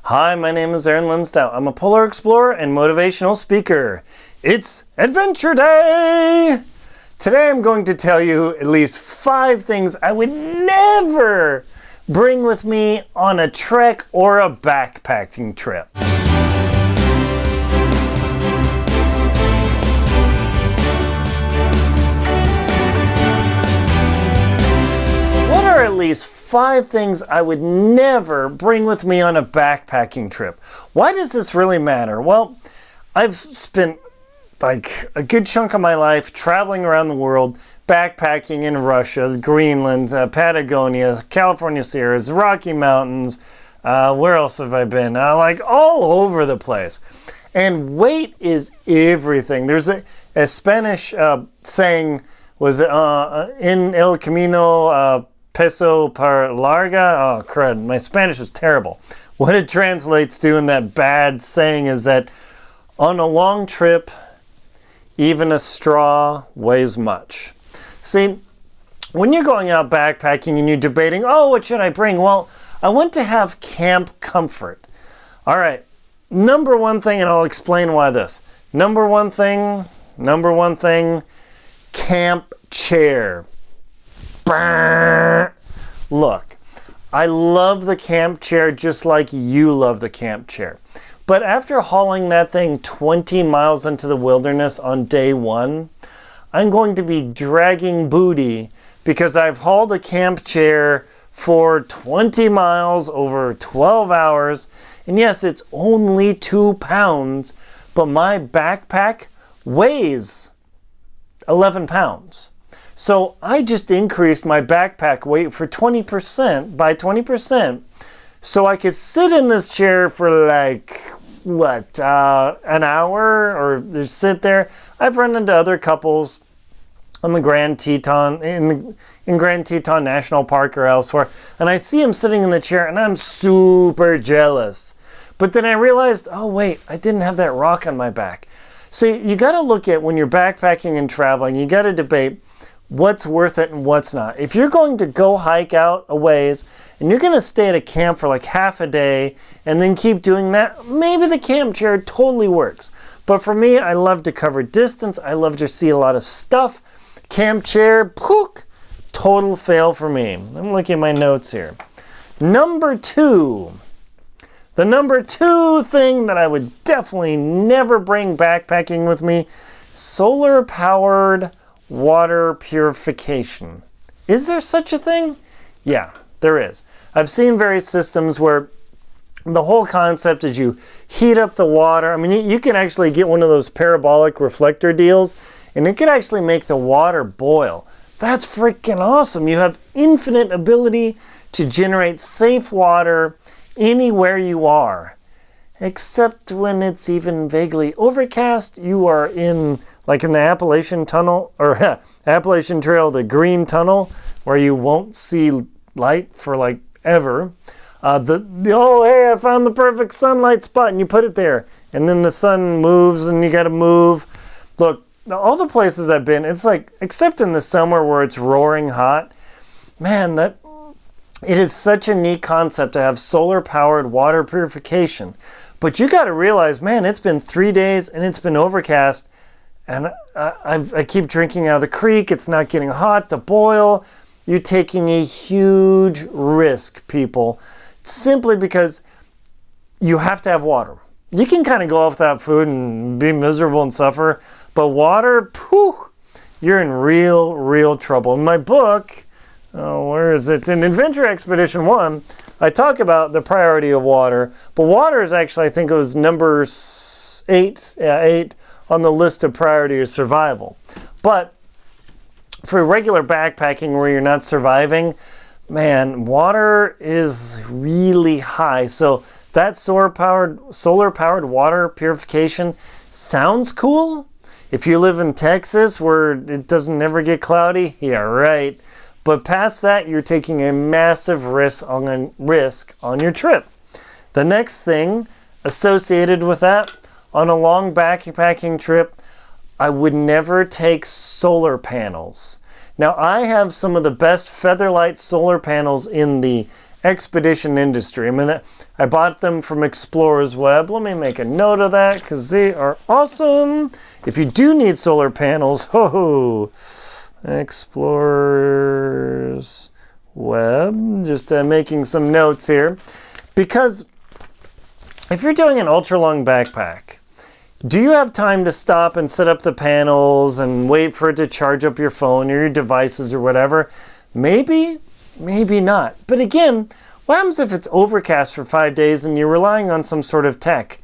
Hi, my name is Linsdau. I'm a polar explorer and motivational speaker. It's Adventure Day! Today I'm going to tell you at least 5 things I would never bring with me on a trek or a backpacking trip. What are at least 5 things I would never bring with me on a backpacking trip? Why does this really matter? Well, I've spent like a good chunk of my life traveling around the world, backpacking in Russia, Greenland, Patagonia, California Sierras, the Rocky Mountains. Where else have I been? Like all over the place. And weight is everything. There's a Spanish saying, was in el camino peso par larga. Oh, crud. My Spanish is terrible. What it translates to in that bad saying is that on a long trip, even a straw weighs much. See, when you're going out backpacking and you're debating, oh, what should I bring? Well, I want to have camp comfort. All right. Number one thing, and I'll explain why this. Number one thing, camp chair. Look, I love the camp chair just like you love the camp chair. But after hauling that thing 20 miles into the wilderness on day 1, I'm going to be dragging booty because I've hauled a camp chair for 20 miles over 12 hours. And yes, it's only 2 pounds, but my backpack weighs 11 pounds. So I just increased my backpack weight for 20%, by 20%. So I could sit in this chair for like, what, an hour or just sit there. I've run into other couples on the Grand Teton, in Grand Teton National Park or elsewhere, and I see them sitting in the chair and I'm super jealous. But then I realized, oh wait, I didn't have that rock on my back. So you got to look at when you're backpacking and traveling, you got to debate what's worth it and what's not. If you're going to go hike out a ways and you're going to stay at a camp for like half a day and then keep doing that, maybe the camp chair totally works. But for me, I love to cover distance. I love to see a lot of stuff. Camp chair, pook, total fail for me. I'm looking at my notes here. Number 2. The number 2 thing that I would definitely never bring backpacking with me, solar-powered water purification. Is there such a thing? Yeah, there is. I've seen various systems where the whole concept is you heat up the water. I mean, you can actually get one of those parabolic reflector deals, and it could actually make the water boil. That's freaking awesome. You have infinite ability to generate safe water anywhere you are. Except when it's even vaguely overcast, you are in, like in the Appalachian Tunnel, or Appalachian Trail, the Green Tunnel, where you won't see light for like ever. Oh, hey, I found the perfect sunlight spot, and you put it there. And then the sun moves, and you got to move. Look, all the places I've been, it's like, except in the summer where it's roaring hot, man, it is such a neat concept to have solar-powered water purification. But you got to realize, man, it's been 3 days and it's been overcast, and I keep drinking out of the creek. It's not getting hot to boil. You're taking a huge risk, people, simply because you have to have water. You can kind of go off without food and be miserable and suffer, but water, poof, you're in real trouble. In my book, oh, where is it? In Adventure Expedition 1, I talk about the priority of water, but water is actually, I think it was number 8, 8 on the list of priority of survival. But for regular backpacking where you're not surviving, man, water is really high. So that solar-powered water purification sounds cool. If you live in Texas where it doesn't ever get cloudy, yeah, right. But past that, you're taking a massive risk on your trip. The next thing associated with that, on a long backpacking trip, I would never take solar panels. Now, I have some of the best Featherlight solar panels in the expedition industry. I mean, I bought them from Explorers Web. Let me make a note of that because they are awesome. If you do need solar panels, Explorers Web. Just making some notes here. Because if you're doing an ultra-long backpack, do you have time to stop and set up the panels and wait for it to charge up your phone or your devices or whatever? Maybe, maybe not. But again, what happens if it's overcast for 5 days and you're relying on some sort of tech?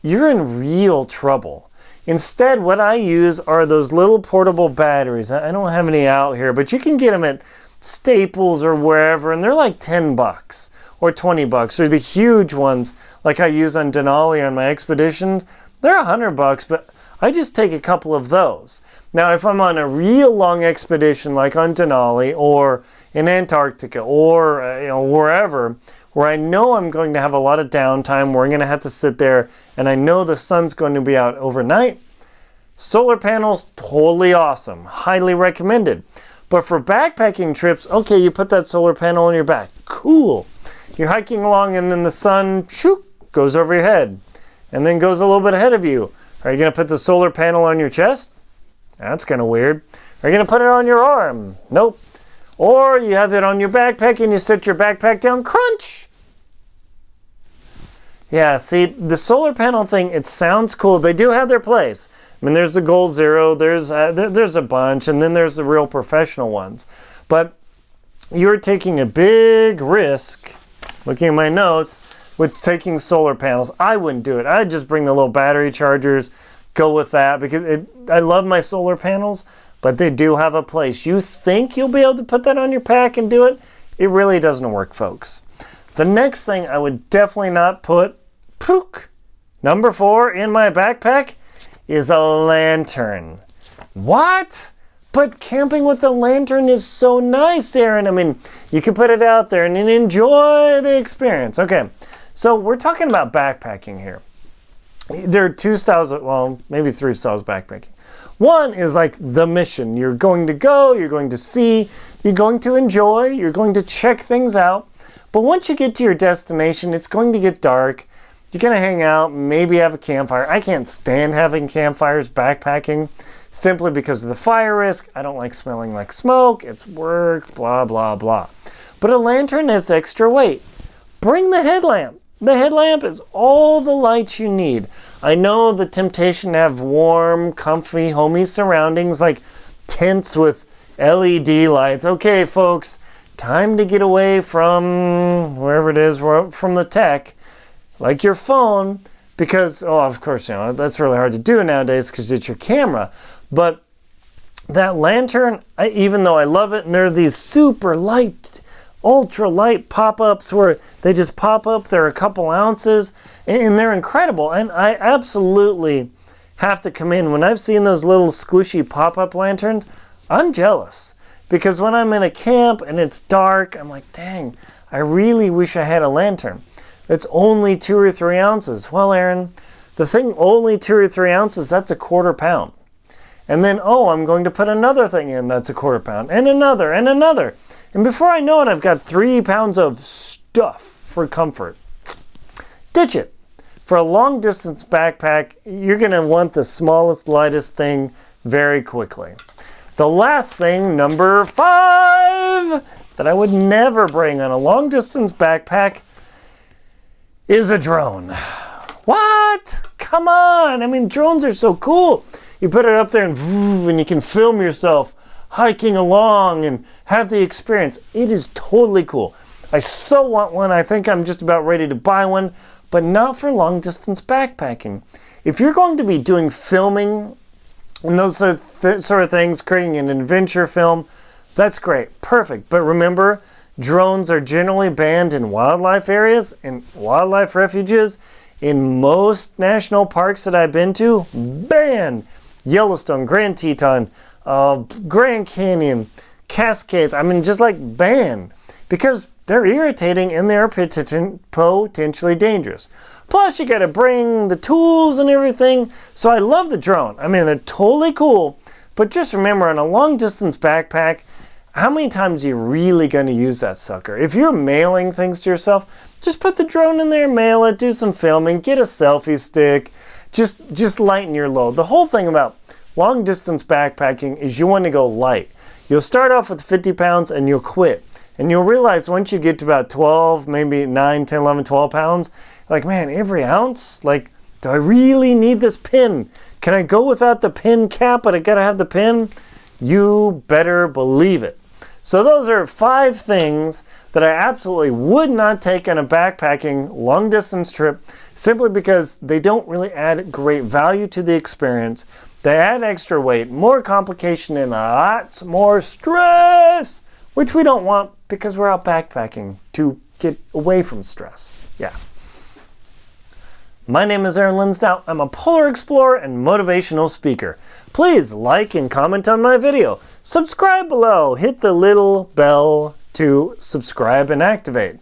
You're in real trouble. Instead, what I use are those little portable batteries. I don't have any out here, but you can get them at Staples or wherever, and they're like $10 or $20. Or the huge ones like I use on Denali on my expeditions, they're $100, but I just take a couple of those. Now, if I'm on a real long expedition like on Denali or in Antarctica or wherever, where I know I'm going to have a lot of downtime, where I'm going to have to sit there and I know the sun's going to be out overnight, solar panels, totally awesome. Highly recommended. But for backpacking trips, okay, you put that solar panel on your back. Cool. You're hiking along and then the sun goes over your head and then goes a little bit ahead of you. Are you going to put the solar panel on your chest? That's kind of weird. Are you going to put it on your arm? Nope. Or you have it on your backpack and you set your backpack down, crunch. Yeah, see, the solar panel thing, it sounds cool. They do have their place. I mean, there's the Goal Zero, there's a bunch, and then there's the real professional ones. But you're taking a big risk, looking at my notes, with taking solar panels. I wouldn't do it. I'd just bring the little battery chargers, go with that, because I love my solar panels, but they do have a place. You think you'll be able to put that on your pack and do it? It really doesn't work, folks. The next thing I would definitely not put, number 4 in my backpack, is a lantern. What? But camping with a lantern is so nice, Aaron. I mean, you can put it out there and enjoy the experience. Okay, so we're talking about backpacking here. There are 2 styles, well, maybe 3 styles of backpacking. One is like the mission. You're going to go, you're going to see, you're going to enjoy, you're going to check things out. But once you get to your destination, it's going to get dark. You're going to hang out, maybe have a campfire. I can't stand having campfires backpacking simply because of the fire risk. I don't like smelling like smoke. It's work, blah, blah, blah. But a lantern has extra weight. Bring the headlamp. The headlamp is all the light you need. I know the temptation to have warm, comfy, homey surroundings like tents with LED lights. Okay, folks, time to get away from wherever it is, from the tech, like your phone, because, of course, that's really hard to do nowadays because it's your camera. But that lantern, even though I love it, and there are these super light, ultra light pop-ups where they just pop up, they're a couple ounces, and they're incredible. And I absolutely have to commend, when I've seen those little squishy pop-up lanterns, I'm jealous. Because when I'm in a camp and it's dark, I'm like, dang, I really wish I had a lantern. It's only 2 or 3 ounces. Well, Aaron, the thing only 2 or 3 ounces, that's a quarter pound. And then, I'm going to put another thing in that's a quarter pound, and another, and another. And before I know it, I've got 3 pounds of stuff for comfort. Ditch it. For a long distance backpack, you're going to want the smallest, lightest thing very quickly. The last thing, number 5, that I would never bring on a long distance backpack is a drone. What? Come on. I mean, drones are so cool. You put it up there and you can film yourself hiking along and have the experience. It is totally cool. I so want one. I think I'm just about ready to buy one, but not for long distance backpacking. If you're going to be doing filming and those sort of things, creating an adventure film, that's great. Perfect. But remember, drones are generally banned in wildlife areas, in wildlife refuges, in most national parks that I've been to. Banned. Yellowstone, Grand Teton, Grand Canyon, Cascades. I mean, just like banned. Because they're irritating and they're potentially dangerous. Plus, you got to bring the tools and everything. So I love the drone. I mean, they're totally cool. But just remember, on a long distance backpack, how many times are you really going to use that sucker? If you're mailing things to yourself, just put the drone in there, mail it, do some filming, get a selfie stick, just lighten your load. The whole thing about long distance backpacking is you want to go light. You'll start off with 50 pounds and you'll quit. And you'll realize once you get to about 12, maybe 9, 10, 11, 12 pounds, like, man, every ounce? Like, do I really need this pin? Can I go without the pin cap, but I gotta have the pin? You better believe it. So those are 5 things that I absolutely would not take on a backpacking long distance trip, simply because they don't really add great value to the experience. They add extra weight, more complication, and lots more stress, which we don't want because we're out backpacking to get away from stress. Yeah. My name is Aaron Linsdau. I'm a polar explorer and motivational speaker. Please like and comment on my video. Subscribe below. Hit the little bell to subscribe and activate.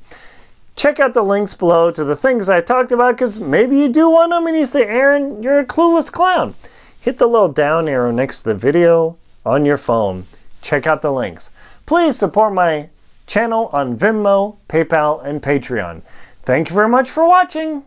Check out the links below to the things I talked about, because maybe you do want them and you say, Aaron, you're a clueless clown. Hit the little down arrow next to the video on your phone. Check out the links. Please support my channel on Venmo, PayPal, and Patreon. Thank you very much for watching.